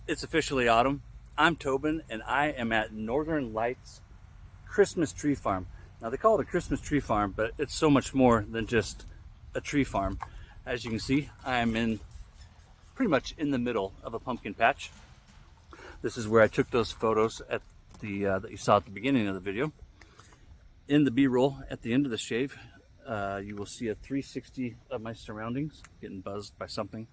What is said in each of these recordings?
It's officially autumn. I'm Tobin, and I am at Northern Lights Christmas Tree Farm. Now, they call it a Christmas tree farm, but it's so much more than just a tree farm. As you can see, I am pretty much in the middle of a pumpkin patch. This is where I took those photos at that you saw at the beginning of the video. In the B-roll at the end of the shave, you will see a 360 of my surroundings, getting buzzed by something.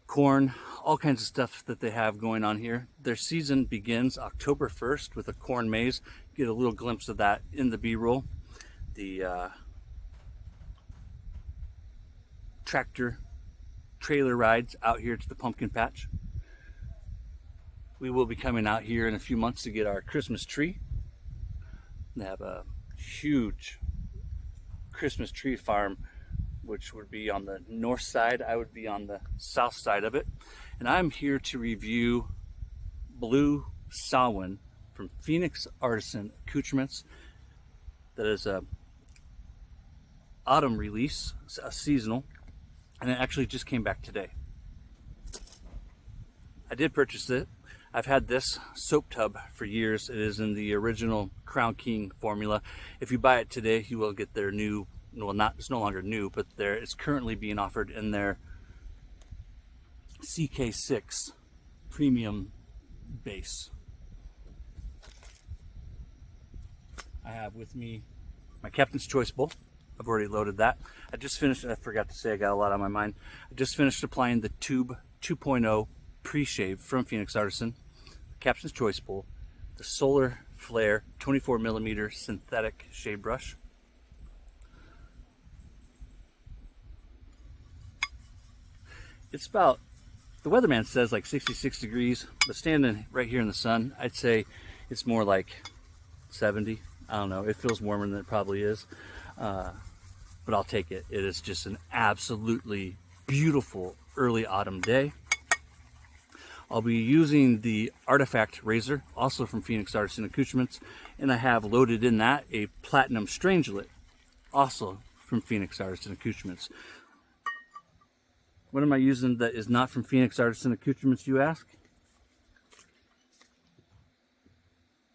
Corn, all kinds of stuff that they have going on here. Their season begins October 1st with a corn maze. Get a little glimpse of that in the B-roll. The tractor trailer rides out here to the pumpkin patch. We will be coming out here in a few months to get our Christmas tree. They have a huge Christmas tree farm, which would be on the north side. I would be on the south side of it. And I'm here to review Blue Samhain from Phoenix Artisan Accoutrements. That is a autumn release, a seasonal, and it actually just came back today. I did purchase it. I've had this soap tub for years. It is in the original Crown King formula. If you buy it today, you will get their new, well, it's no longer new, but it's currently being offered in their CK6 premium base. I have with me my Captain's Choice bowl. I've already loaded that. I just finished, I forgot to say, I got a lot on my mind. I just finished applying the Tube 2.0 pre-shave from Phoenix Artisan, Captain's Choice bowl, the Solar Flare 24mm synthetic shave brush. It's about, the weatherman says like 66 degrees, but standing right here in the sun, I'd say it's more like 70. I don't know, it feels warmer than it probably is, but I'll take it. It is just an absolutely beautiful early autumn day. I'll be using the Artifact razor, also from Phoenix Artisan Accoutrements, and I have loaded in that a Platinum Strangelet, also from Phoenix Artisan Accoutrements. What am I using that is not from Phoenix Artisan Accoutrements, you ask?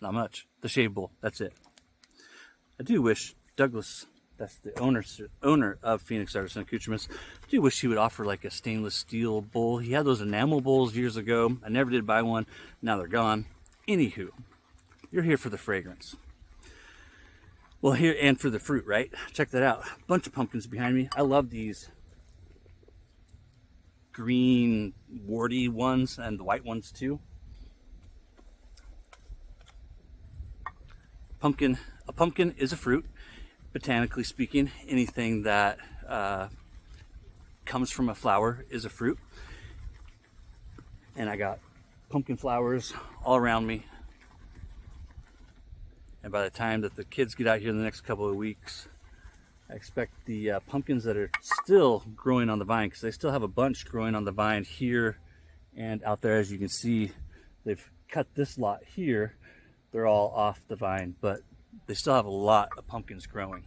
Not much. The shave bowl, that's it. I do wish Douglas, that's the owner of Phoenix Artisan Accoutrements, I do wish he would offer like a stainless steel bowl. He had those enamel bowls years ago. I never did buy one. Now they're gone. Anywho, you're here for the fragrance. Well, here, and for the fruit, right? Check that out. A bunch of pumpkins behind me. I love these green warty ones and the white ones too. A pumpkin is a fruit. Botanically speaking, anything that comes from a flower is a fruit. And I got pumpkin flowers all around me. And by the time that the kids get out here in the next couple of weeks, I expect the pumpkins that are still growing on the vine, because they still have a bunch growing on the vine here and out there. As you can see, they've cut this lot here. They're all off the vine, but they still have a lot of pumpkins growing.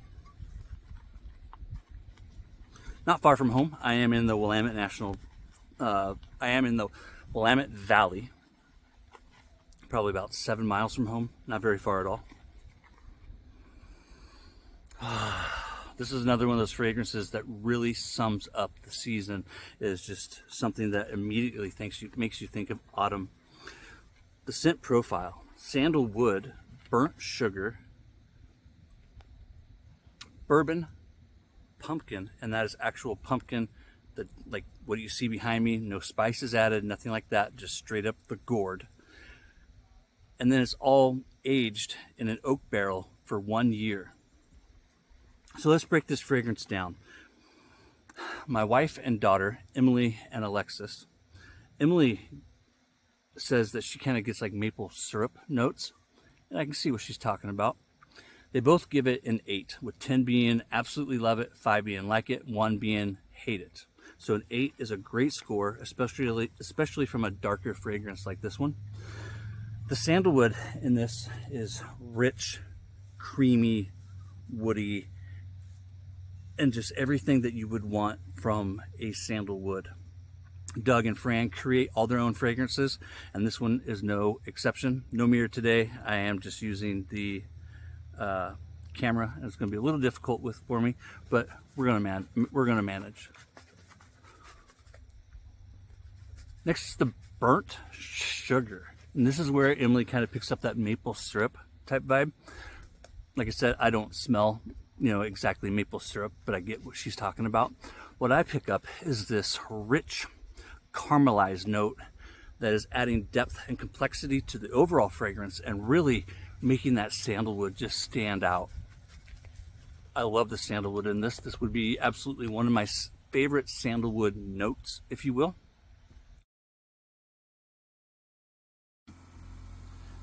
Not far from home, I am in the Willamette Willamette Valley. Probably about 7 miles from home, not very far at all. This is another one of those fragrances that really sums up the season. It is just something that immediately makes you think of autumn. The scent profile: sandalwood, burnt sugar, bourbon, pumpkin, and that is actual pumpkin. That, like what you see behind me, no spices added, nothing like that, just straight up the gourd. And then it's all aged in an oak barrel for 1 year. So let's break this fragrance down. My wife and daughter, Emily and Alexis. Emily says that she kind of gets like maple syrup notes, and I can see what she's talking about. They both give it an 8, with 10 being absolutely love it, 5 being like it, 1 being hate it. So an 8 is a great score, especially from a darker fragrance like this one. The sandalwood in this is rich, creamy, woody, and just everything that you would want from a sandalwood. Doug and Fran create all their own fragrances, and this one is no exception. No mirror today. I am just using the camera. It's going to be a little difficult for me, but we're gonna manage. Next is the burnt sugar, and this is where Emily kind of picks up that maple syrup type vibe. Like I said, I don't smell, exactly maple syrup, but I get what she's talking about. What I pick up is this rich caramelized note that is adding depth and complexity to the overall fragrance and really making that sandalwood just stand out. I love the sandalwood in this. This would be absolutely one of my favorite sandalwood notes, if you will.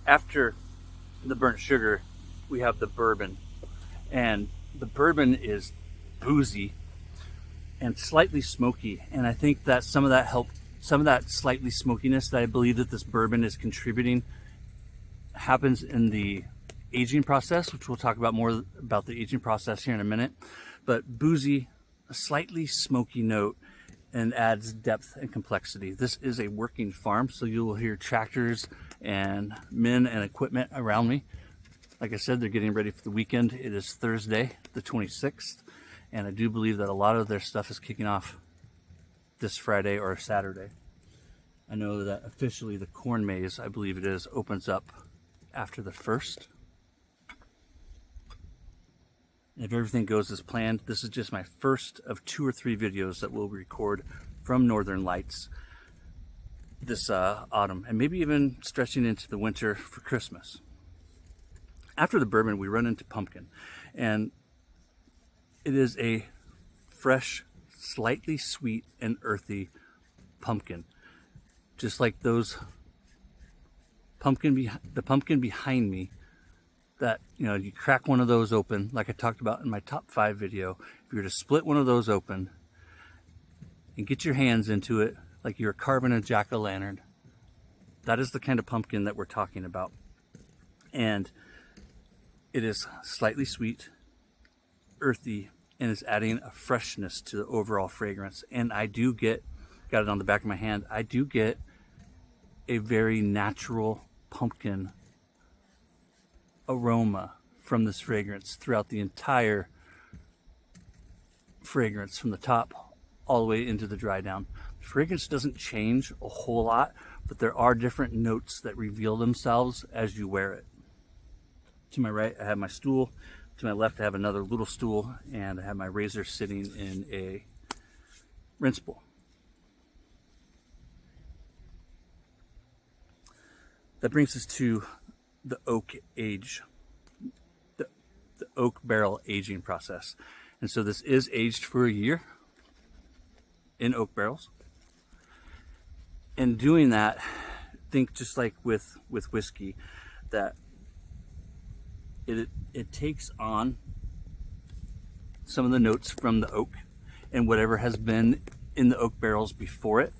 After the burnt sugar, we have the bourbon, and the bourbon is boozy and slightly smoky, and I think that some of that slightly smokiness that I believe that this bourbon is contributing happens in the aging process, which we'll talk about more about the aging process here in a minute. But boozy, a slightly smoky note, and adds depth and complexity. This is a working farm, so you will hear tractors and men and equipment around me. Like I said, they're getting ready for the weekend. It is Thursday, the 26th. And I do believe that a lot of their stuff is kicking off this Friday or Saturday. I know that officially the corn maze, I believe it is, opens up after the 1st. If everything goes as planned, this is just my first of 2 or 3 videos that we'll record from Northern Lights this autumn, and maybe even stretching into the winter for Christmas. After the bourbon, we run into pumpkin, and it is a fresh, slightly sweet and earthy pumpkin, just like those the pumpkin behind me. That you crack one of those open, like I talked about in my top 5 video. If you were to split one of those open and get your hands into it like you're carving a jack-o'-lantern, that is the kind of pumpkin that we're talking about. And it is slightly sweet, earthy, and is adding a freshness to the overall fragrance. And I do got it on the back of my hand, I do get a very natural pumpkin aroma from this fragrance throughout the entire fragrance, from the top all the way into the dry down. The fragrance doesn't change a whole lot, but there are different notes that reveal themselves as you wear it. To my right, I have my stool. To my left, I have another little stool, and I have my razor sitting in a rinse bowl. That brings us to the oak age, the oak barrel aging process. And so this is aged for a year in oak barrels. And doing that, think just like with whiskey, that it takes on some of the notes from the oak and whatever has been in the oak barrels before it,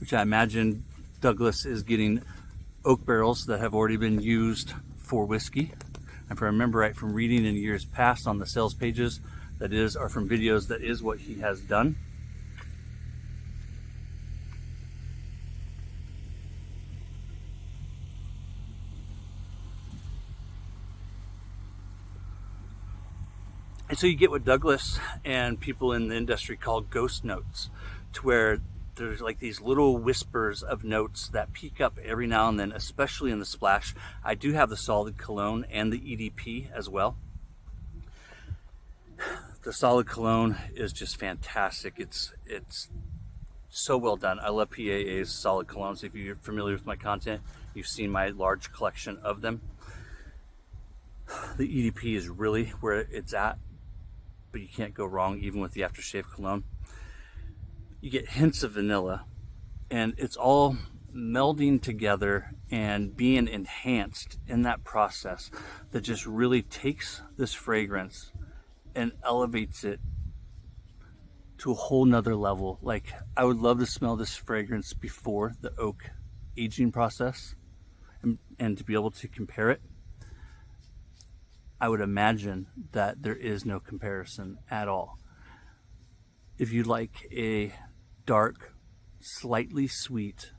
which I imagine Douglas is getting oak barrels that have already been used for whiskey. If I remember right from reading in years past on the sales pages, or from videos, that is what he has done. And so you get what Douglas and people in the industry call ghost notes, to where there's like these little whispers of notes that peek up every now and then, especially in the splash. I do have the solid cologne and the EDP as well. The solid cologne is just fantastic. It's so well done. I love PAA's solid colognes. If you're familiar with my content, you've seen my large collection of them. The EDP is really where it's at, but you can't go wrong even with the aftershave cologne. You get hints of vanilla, and it's all melding together and being enhanced in that process that just really takes this fragrance and elevates it to a whole nother level. Like, I would love to smell this fragrance before the oak aging process and to be able to compare it. I would imagine that there is no comparison at all. If you like a dark, slightly sweet,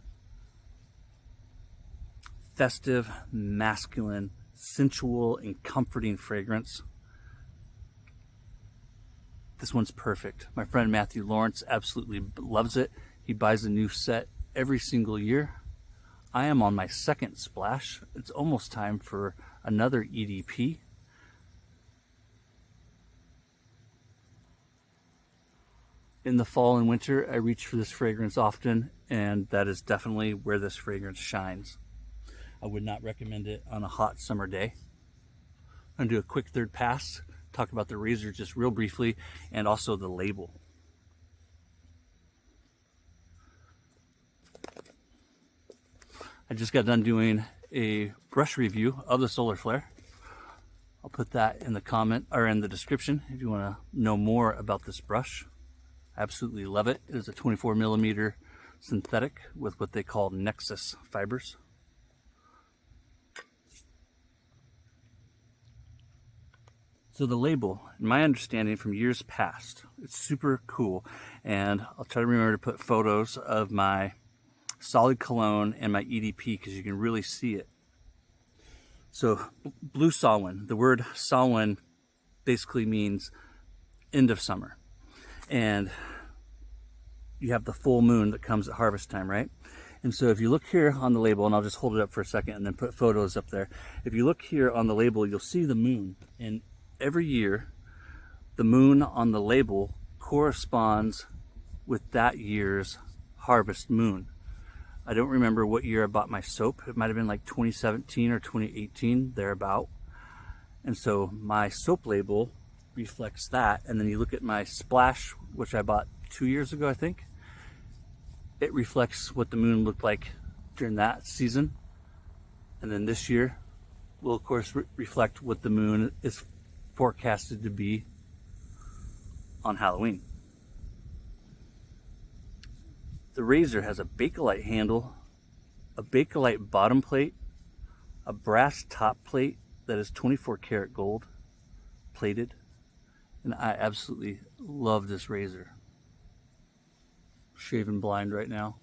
festive, masculine, sensual, and comforting fragrance, this one's perfect. My friend Matthew Lawrence absolutely loves it. He buys a new set every single year. I am on my second splash. It's almost time for another EDP. In the fall and winter, I reach for this fragrance often, and that is definitely where this fragrance shines. I would not recommend it on a hot summer day. I'm going to do a quick third pass, talk about the razor just real briefly, and also the label. I just got done doing a brush review of the Solar Flare. I'll put that in the comment or in the description if you want to know more about this brush. I absolutely love it. It is a 24mm synthetic with what they call Nexus fibers. So the label, in my understanding from years past, it's super cool, and I'll try to remember to put photos of my solid cologne and my EDP because you can really see it. So blue Samhain, the word Samhain basically means end of summer, and you have the full moon that comes at harvest time, right? And so if you look here on the label, and I'll just hold it up for a second and then put photos up there. If you look here on the label, you'll see the moon, and every year the moon on the label corresponds with that year's harvest moon. I don't remember what year I bought my soap. It might have been like 2017 or 2018, thereabout. And so my soap label reflects that. And then you look at my splash, which I bought 2 years ago, I think. It reflects what the moon looked like during that season. And then this year will, of course, reflect what the moon is forecasted to be on Halloween. The razor has a Bakelite handle, a Bakelite bottom plate, a brass top plate that is 24 karat gold plated, and I absolutely love this razor. Shaving blind right now.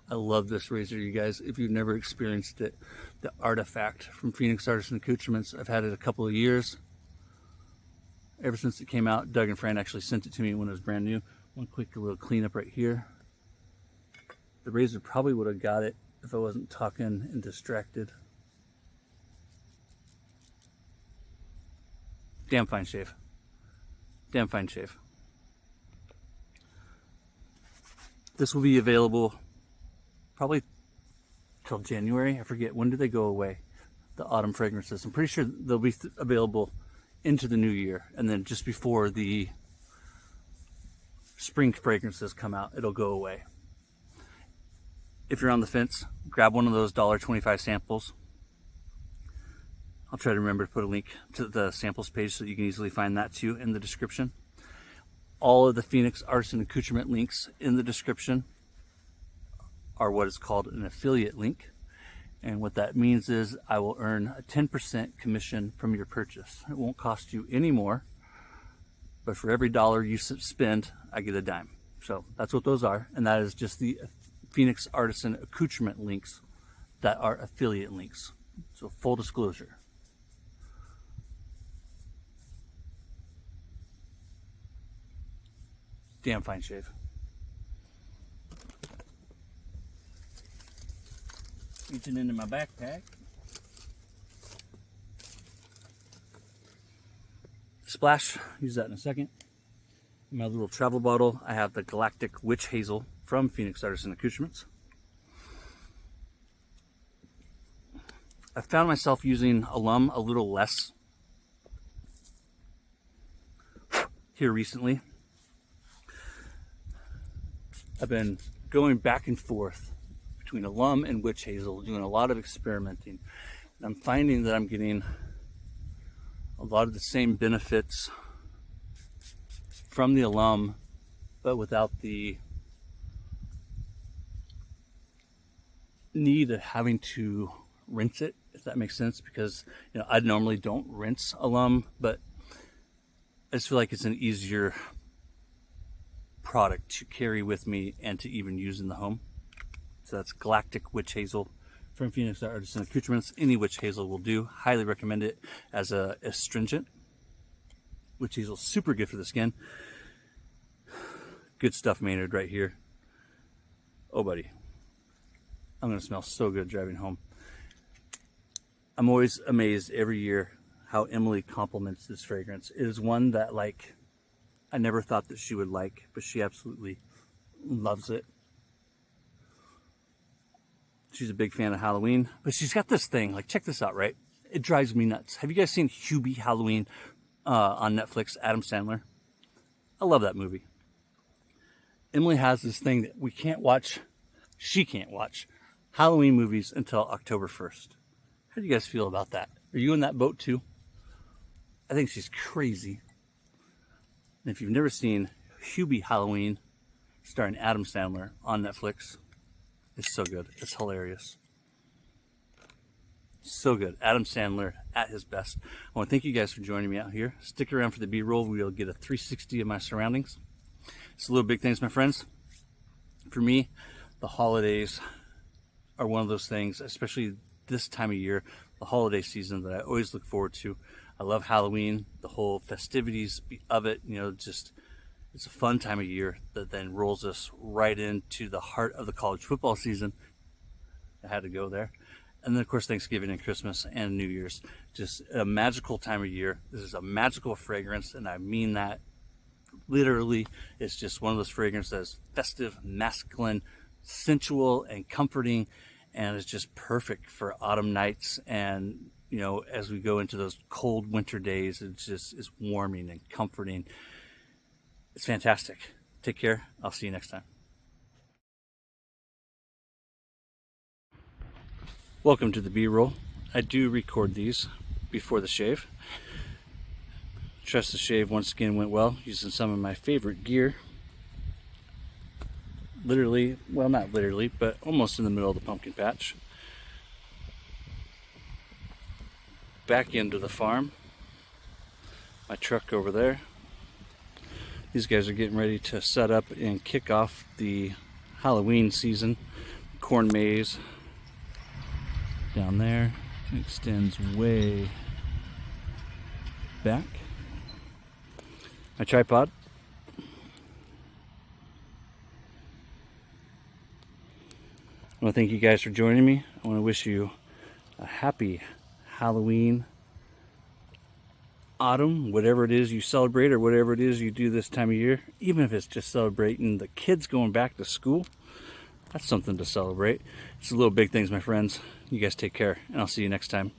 I love this razor, you guys. If you've never experienced it, the Artifact from Phoenix Artisan Accoutrements, I've had it a couple of years. Ever since it came out, Doug and Fran actually sent it to me when it was brand new. One quick little cleanup right here. The razor probably would have got it if I wasn't talking and distracted. Damn fine shave. Damn fine shave. This will be available probably till January. I forget, when do they go away? The autumn fragrances. I'm pretty sure they'll be available into the new year, and then just before the spring fragrances come out, it'll go away. If you're on the fence, grab one of those $1.25 samples. I'll try to remember to put a link to the samples page so you can easily find that too in the description. All of the Phoenix Artisan Accoutrement links in the description are what is called an affiliate link. And what that means is I will earn a 10% commission from your purchase. It won't cost you any more, but for every dollar you spend, I get a dime. So that's what those are. And that is just the Phoenix Artisan Accoutrement links that are affiliate links. So full disclosure. Damn fine shave. Reaching into my backpack. Splash, use that in a second. In my little travel bottle, I have the Galactic Witch Hazel from Phoenix Artisan Accoutrements. I found myself using alum a little less here recently. I've been going back and forth between alum and witch hazel, doing a lot of experimenting. And I'm finding that I'm getting a lot of the same benefits from the alum, but without the need of having to rinse it, if that makes sense, because I normally don't rinse alum, but I just feel like it's an easier product to carry with me and to even use in the home. So that's Galactic Witch Hazel from Phoenix Artisan Accoutrements. Any witch hazel will do. Highly recommend it as a astringent. Witch hazel, super good for the skin. Good stuff, Maynard, right here. Oh, buddy. I'm going to smell so good driving home. I'm always amazed every year how Emily compliments this fragrance. It is one that, like, I never thought that she would like, but she absolutely loves it. She's a big fan of Halloween, but she's got this thing, like, check this out, right? It drives me nuts. Have you guys seen Hubie Halloween on Netflix, Adam Sandler? I love that movie. Emily has this thing that we can't watch, she can't watch Halloween movies until October 1st. How do you guys feel about that? Are you in that boat too? I think she's crazy. And if you've never seen Hubie Halloween starring Adam Sandler on Netflix, it's so good. It's hilarious. So good. Adam Sandler at his best. I want to thank you guys for joining me out here. Stick around for the B-roll. We'll get a 360 of my surroundings. It's a little big things, my friends. For me, the holidays are one of those things, especially this time of year, the holiday season, that I always look forward to. I love Halloween, the whole festivities of it, just it's a fun time of year that then rolls us right into the heart of the college football season. I had to go there. And then, of course, Thanksgiving and Christmas and New Year's. Just a magical time of year. This is a magical fragrance, and I mean that literally. It's just one of those fragrances that is festive, masculine, sensual, and comforting, and it's just perfect for autumn nights. And, as we go into those cold winter days, it's warming and comforting. It's fantastic. Take care. I'll see you next time. Welcome to the B-roll. I do record these before the shave. Trust the shave once again went well, using some of my favorite gear. Literally, well, not literally, but almost in the middle of the pumpkin patch. Back into the farm. My truck over there. These guys are getting ready to set up and kick off the Halloween season. Corn maze down there extends way back. My tripod. I want to thank you guys for joining me. I want to wish you a happy Halloween, autumn, whatever it is you celebrate or whatever it is you do this time of year. Even if it's just celebrating the kids going back to school, that's something to celebrate. It's the little big things, my friends. You guys take care, and I'll see you next time.